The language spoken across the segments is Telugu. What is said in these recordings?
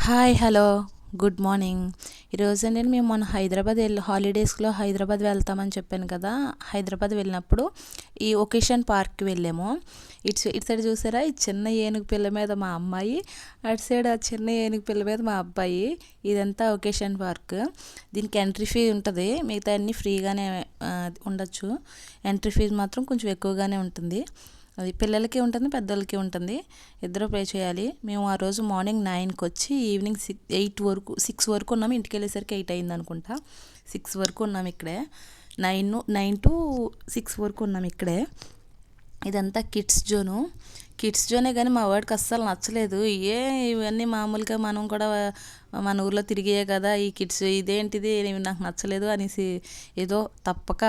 Hi hello good morning. ఈరోజు నేను మేము మొన్న హైదరాబాద్ హాలిడేస్లో హైదరాబాద్ వెళ్తామని చెప్పాను కదా. హైదరాబాద్ వెళ్ళినప్పుడు ఈ ఒకేషన్ పార్క్కి వెళ్ళాము. ఇటు సైడ్ చూసారా, ఈ చిన్న ఏనుగు పిల్ల మీద మా అమ్మాయి, అటు సైడ్ ఆ చిన్న ఏనుగు పిల్ల మీద మా అబ్బాయి. ఇదంతా ఒకేషన్ పార్క్. దీనికి ఎంట్రీ ఫీ ఉంటుంది, మిగతా అన్నీ ఫ్రీగానే ఉండొచ్చు. ఎంట్రీ ఫీజు మాత్రం కొంచెం ఎక్కువగానే ఉంటుంది. అది పిల్లలకి ఉంటుంది, పెద్దలకి ఉంటుంది, ఇద్దరు పే చేయాలి. మేము ఆ రోజు మార్నింగ్ 9కి వచ్చి ఈవినింగ్ 6 వరకు ఉన్నాము. ఇంటికి వెళ్ళేసరికి 8 అయింది అనుకుంటా. 6 వరకు ఉన్నాము ఇక్కడే. 9 to 6 వరకు ఉన్నాము ఇక్కడే. ఇదంతా కిడ్స్ జోనే కానీ మా వాడికి అస్సలు నచ్చలేదు. ఇవన్నీ మామూలుగా మనం కూడా మన ఊర్లో తిరిగే కదా, ఈ కిడ్స్ ఇదేంటిది నాకు నచ్చలేదు అనేసి ఏదో తప్పక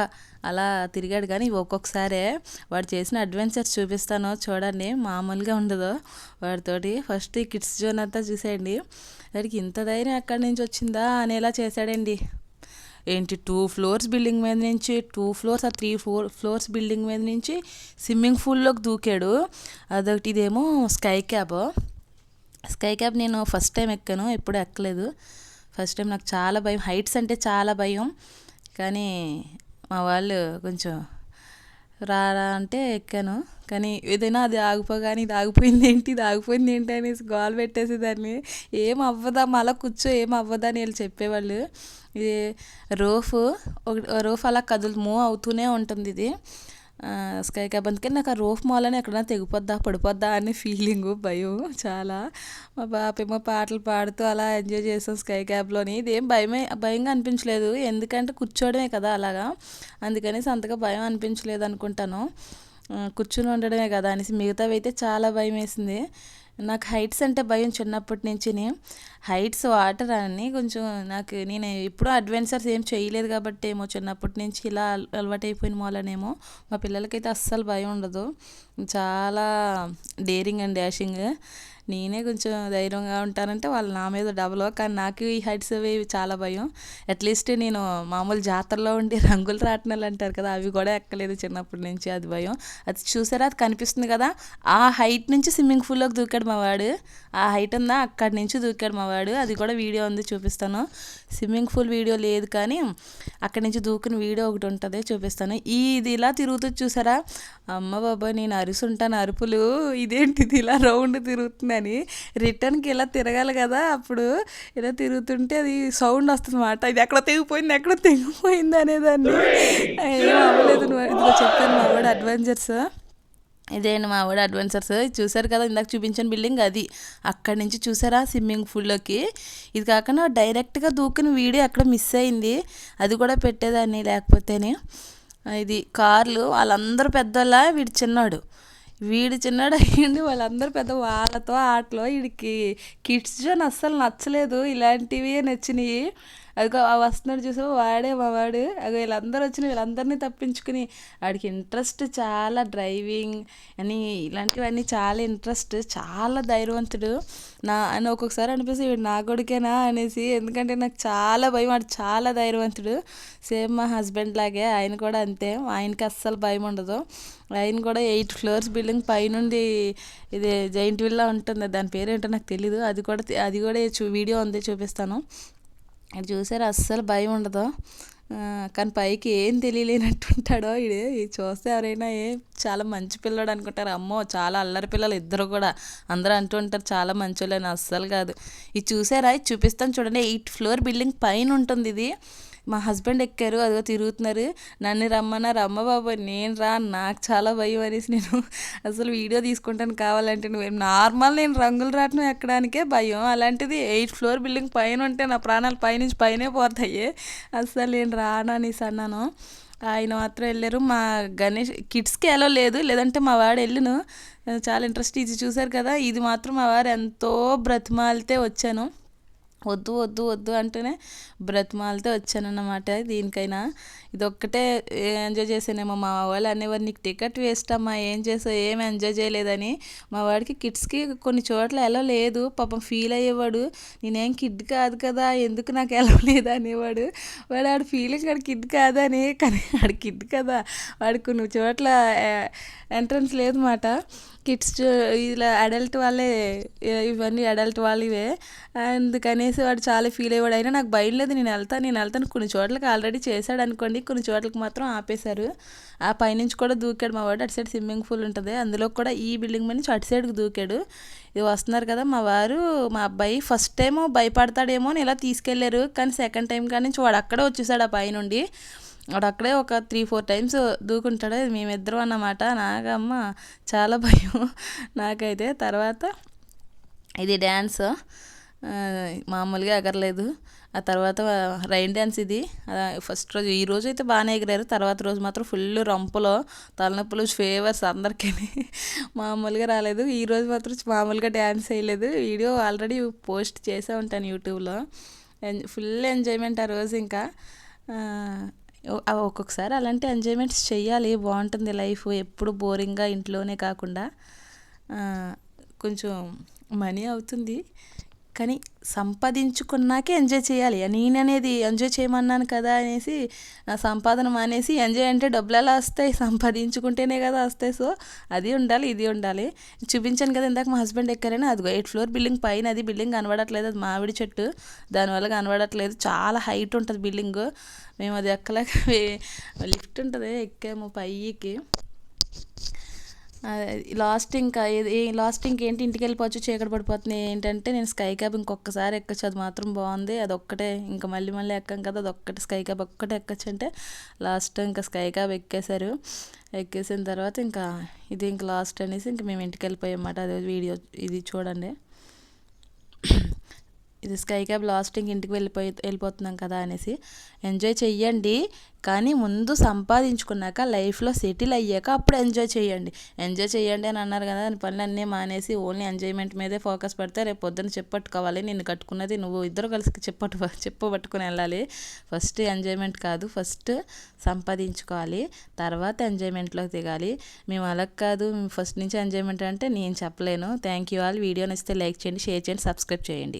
అలా తిరిగాడు. కానీ ఒక్కొక్కసారే వాడు చేసిన అడ్వెంచర్స్ చూపిస్తాను చూడండి, మామూలుగా ఉండదు వాడితోటి. ఫస్ట్ ఈ కిడ్స్ జోన్ అంతా చూసేయండి. వాడికి ఇంత ధైర్యం ఎక్కడి నుంచి వచ్చిందా అనేలా చేశాడండి. ఏంటి 2 floors బిల్డింగ్ మీద నుంచి 2 floors 3 floors బిల్డింగ్ మీద నుంచి స్విమ్మింగ్ పూల్లోకి దూకాడు. అదొకటి. ఇదేమో స్కై క్యాబ్ నేను ఫస్ట్ టైం ఎక్కాను, ఎప్పుడు ఎక్కలేదు. First time. నాకు చాలా భయం, హైట్స్ అంటే చాలా భయం. కానీ మా వాళ్ళు కొంచెం రారా అంటే ఎక్కాను. కానీ ఏదైనా అది ఆగిపోగానే ఇది ఆగిపోయింది ఏంటి అనేసి గోల పెట్టేసి దాన్ని, ఏం అవ్వదా మళ్ళీ కూర్చో, ఏం అవ్వదా అని వీళ్ళు చెప్పేవాళ్ళు. ఇది రోఫ్ అలా మూవ్ అవుతూనే ఉంటుంది. ఇది స్కై క్యాబ్. అందుకని నాకు ఆ రోఫ్ మూలని ఎక్కడైనా తెగిపోద్దా పడిపోద్దా అనే ఫీలింగు, భయం చాలా. మా బాపేమో పాటలు పాడుతూ అలా ఎంజాయ్ చేసాం స్కై క్యాబ్లోని. ఇదేం భయంగా అనిపించలేదు, ఎందుకంటే కూర్చోవడమే కదా అలాగా, అందుకనేసి అంతగా భయం అనిపించలేదు అనుకుంటాను. కూర్చుని ఉండడమే కదా అనేసి. మిగతావి అయితే చాలా భయం వేసింది. నాకు హైట్స్ అంటే భయం చిన్నప్పటి నుంచి. హైట్స్, వాటర్ అని కొంచెం నేను ఎప్పుడూ అడ్వెంచర్స్ ఏం చేయలేదు కాబట్టి ఏమో చిన్నప్పటి నుంచి ఇలా అలవాటైపోయిన మూలనేమో మా పిల్లలకైతే అస్సలు భయం ఉండదు. చాలా డేరింగ్ అండ్ డాషింగ్. నేనే కొంచెం ధైర్యంగా ఉంటానంటే వాళ్ళు నా మీద డబల్. కానీ నాకు ఈ హైట్స్ అవి చాలా భయం. అట్లీస్ట్ నేను మామూలు జాతరలో ఉండే రంగులు రాట్నాలు అంటారు కదా, అవి కూడా ఎక్కలేదు చిన్నప్పటి నుంచి. అది భయం. అది చూసారా, అది కనిపిస్తుంది కదా, ఆ హైట్ నుంచి స్విమ్మింగ్ పూల్లోకి దూకాడు మా వాడు. ఆ హైట్ ఉందా, అక్కడి నుంచి దూకాడు మా వాడు. అది కూడా వీడియో ఉంది, చూపిస్తాను. స్విమ్మింగ్ పూల్ వీడియో లేదు కానీ అక్కడి నుంచి దూకిన వీడియో ఒకటి ఉంటుంది, చూపిస్తాను. ఇది ఇలా తిరుగుతుంది చూసారా, అమ్మ బాబా నేను అరుసుంటాను అరుపులు. ఇదేంటిది ఇలా రౌండ్ తిరుగుతుందని. రిటర్న్కి ఇలా తిరగాలి కదా, అప్పుడు ఇలా తిరుగుతుంటే అది సౌండ్ వస్తుంది అన్నమాట. ఇది ఎక్కడో తెగిపోయింది అనేదాన్ని. ఏం అవ్వలేదు. ఇదిగో చెప్పాను మా వాడు అడ్వెంచర్స్. ఇదేంటి మా వాడు అడ్వెంచర్స్. చూసారు కదా ఇందాక చూపించిన బిల్డింగ్, అది అక్కడి నుంచి చూసారా స్విమ్మింగ్ పూల్లోకి. ఇది కాకుండా డైరెక్ట్గా దూకిన వీడియో అక్కడ మిస్ అయింది, అది కూడా పెట్టేదాన్ని లేకపోతేనే. ఇది కార్లు, వాళ్ళందరూ పెద్దోళ్ళ, వీడు చిన్నాడు అయ్యింది, వాళ్ళందరూ పెద్ద. వాళ్ళతో ఆటలో వీడికి కిడ్స్ జోన్ అస్సలు నచ్చలేదు, ఇలాంటివి నచ్చినాయి. అదిగో వస్తున్నాడు చూసా, వాడే మా వాడు. అగో వీళ్ళందరూ వీళ్ళందరినీ తప్పించుకుని, వాడికి ఇంట్రెస్ట్ చాలా, డ్రైవింగ్ అని ఇలాంటివన్నీ చాలా ఇంట్రెస్ట్, చాలా ధైర్యవంతుడు. అని ఒక్కొక్కసారి అనిపిస్తుంది వీడు నా కొడుకేనా అనేసి, ఎందుకంటే నాకు చాలా భయం. వాడు చాలా ధైర్యవంతుడు, సేమ్ మా హస్బెండ్ లాగే. ఆయన కూడా అంతే, ఆయనకి అస్సలు భయం ఉండదు. ఆయన కూడా 8 floors బిల్డింగ్ పైనుండి, ఇది జైంట్ విల్లా ఉంటుంది, దాని పేరేంటో నాకు తెలీదు. అది కూడా వీడియో ఉంది, చూపిస్తాను. అది చూసారు, అస్సలు భయం ఉండదు. కానీ పైకి ఏం తెలియలేనట్టు ఉంటాడో ఇది చూస్తే ఎవరైనా చాలా మంచి పిల్లడు అనుకుంటారు. అమ్మో చాలా అల్లరి పిల్లలు ఇద్దరు కూడా, అందరూ అంటూ ఉంటారు చాలా మంచోళ్ళని. అస్సలు కాదు. ఇది చూసారా, ఇది చూపిస్తాను చూడండి. 8 floor బిల్డింగ్ పైన ఉంటుంది ఇది. మా హస్బెండ్ ఎక్కారు, అదిగో తిరుగుతున్నారు. నన్ను రమ్మన్నారు. అమ్మ బాబు నేను నాకు చాలా భయం అనేసి నేను అసలు వీడియో తీసుకుంటాను కావాలంటే. నేను రంగులు రాట్నం ఎక్కడానికే భయం, అలాంటిది 8 floor బిల్డింగ్ పైన ఉంటే నా ప్రాణాలు పైనుంచి పైనే పోతాయి. అస్సలు నేను రాను అనేసి అన్నాను. ఆయన మాత్రం వెళ్ళారు. మా గణేష్ కిడ్స్కి ఎలా లేదు, లేదంటే మా వాడు వెళ్ళును. చాలా ఇంట్రెస్ట్. ఇది చూసారు కదా, ఇది మాత్రం మా వారు ఎంతో బ్రతిమాలితే వచ్చాను. వద్దు అంటేనే బ్రతిమాలతో వచ్చానన్నమాట. దీనికైనా ఇదొక్కటే ఎంజాయ్ చేసానేమో. మా వాళ్ళు అనేవారు, నీకు టికెట్ వేస్ట్ అమ్మా, ఏం చేసావు, ఏం ఎంజాయ్ చేయలేదని. మా వాడికి కిడ్స్కి కొన్ని చోట్ల ఎలా లేదు, పాపం ఫీల్ అయ్యేవాడు. నేనేం కిడ్ కాదు కదా, ఎందుకు నాకు ఎలా లేదు అనేవాడు. ఆడు ఫీలింగ్ ఆడు కిడ్ కాదని, కానీ ఆడు కిడ్ కదా, వాడికి కొన్ని చోట్ల ఎంట్రన్స్ లేదన్నమాట. కిడ్స్ ఇలా అడల్ట్ వాళ్ళే ఇవన్నీ అడల్ట్ వాళ్ళవే. అందుకనేసి వాడు చాలా ఫీల్ అయ్యేవాడు. అయినా నాకు భయం లేదు, నేను వెళ్తాను. కొన్ని చోట్లకి ఆల్రెడీ చేశాడు అనుకోండి, కొన్ని చోట్లకి మాత్రం ఆపేశారు. ఆ పైనుంచి కూడా దూకాడు మా వాడు. అటు సైడ్ స్విమ్మింగ్ పూల్ ఉంటుంది, అందులో కూడా ఈ బిల్డింగ్ మీద నుంచి అటు సైడ్కి దూకాడు. ఇది వస్తున్నారు కదా మా వారు, మా అబ్బాయి ఫస్ట్ టైం భయపడతాడేమో అని ఇలా తీసుకెళ్లారు. కానీ సెకండ్ టైం కాడి నుంచి వాడు అక్కడే వచ్చేసాడు ఆ పైనుండి. వాడు అక్కడే ఒక 3-4 టైమ్స్ దూకుంటాడు. మేమిద్దరం అన్నమాట. నాకమ్మ చాలా భయం నాకైతే. తర్వాత ఇది డ్యాన్స్ మామూలుగా ఎగరలేదు. ఆ తర్వాత రైన్ డ్యాన్స్ ఇది ఫస్ట్ రోజు. ఈ రోజు అయితే బాగానే ఎగిరారు, తర్వాత రోజు మాత్రం ఫుల్ రంపులో తలనొప్పులు ఫేవర్స్ అందరికీ మామూలుగా రాలేదు. ఈ రోజు మాత్రం మామూలుగా డ్యాన్స్ వేయలేదు. వీడియో ఆల్రెడీ పోస్ట్ చేసే ఉంటాను యూట్యూబ్లో. ఫుల్ ఎంజాయ్మెంట్ ఆ రోజు. ఇంకా ఒక్కొక్కసారి అలాంటి ఎంజాయ్మెంట్స్ చెయ్యాలి, బాగుంటుంది లైఫ్. ఎప్పుడు బోరింగ్గా ఇంట్లోనే కాకుండా. కొంచెం మనీ అవుతుంది కానీ సంపాదించుకున్నాకే ఎంజాయ్ చేయాలి. నేననేది ఎంజాయ్ చేయమన్నాను కదా అనేసి సంపాదన మానేసి ఎంజాయ్ అంటే డబ్బులు ఎలా వస్తాయి, సంపాదించుకుంటేనే కదా వస్తాయి. సో అది ఉండాలి, ఇది ఉండాలి. చూపించాను కదా ఇందాక మా హస్బెండ్ ఎక్కారని, అదిగో 8th floor బిల్డింగ్ పైన. అది బిల్డింగ్ కనబడట్లేదు, అది మామిడి చెట్టు, దానివల్ల కనబడట్లేదు. చాలా హైట్ ఉంటుంది బిల్డింగ్. మేము అది ఎక్కలేక లిఫ్ట్ ఉంటుంది, ఎక్కాము పైకి. లాస్ట్ ఇంకేంటి, ఇంటికి వెళ్ళిపోవచ్చు, చీకటి పడిపోతుంది. ఏంటంటే నేను స్కై క్యాబ్ ఇంకొకసారి ఎక్కొచ్చు, అది మాత్రం బాగుంది. అదొక్కటే ఇంకా మళ్ళీ ఎక్కాం కదా, అదొక్కటి స్కై క్యాబ్ ఒక్కటే ఎక్కొచ్చు అంటే లాస్ట్ ఇంకా స్కై క్యాబ్ ఎక్కేశారు. ఎక్కేసిన తర్వాత ఇంకా ఇది ఇంకా లాస్ట్ అనేసి ఇంకా మేము ఇంటికి వెళ్ళిపోయామన్నమాట. అదే వీడియో ఇది చూడండి. ఇది స్కై క్యాబ్ లాస్ట్ ఇంటికి వెళ్ళిపోతున్నాం కదా అనేసి. ఎంజాయ్ చెయ్యండి, కానీ ముందు సంపాదించుకున్నాక లైఫ్లో సెటిల్ అయ్యాక అప్పుడు ఎంజాయ్ చేయండి. ఎంజాయ్ చేయండి అని అన్నారు కదా, పనులన్నీ మానేసి ఓన్లీ ఎంజాయ్మెంట్ మీదే ఫోకస్ పెడితే రేపు పొద్దున్న చెప్పట్టుకోవాలి. నిన్ను కట్టుకున్నది నువ్వు, ఇద్దరు కలిసి చెప్పబట్టుకుని వెళ్ళాలి. ఫస్ట్ ఎంజాయ్మెంట్ కాదు, ఫస్ట్ సంపాదించుకోవాలి, తర్వాత ఎంజాయ్మెంట్లోకి దిగాలి. మేము అలా కాదు, ఫస్ట్ నుంచి ఎంజాయ్మెంట్ అంటే నేను చెప్పలేను. Thank you all. వీడియో నచ్చితే లైక్ చేయండి, షేర్ చేయండి, సబ్స్క్రైబ్ చేయండి.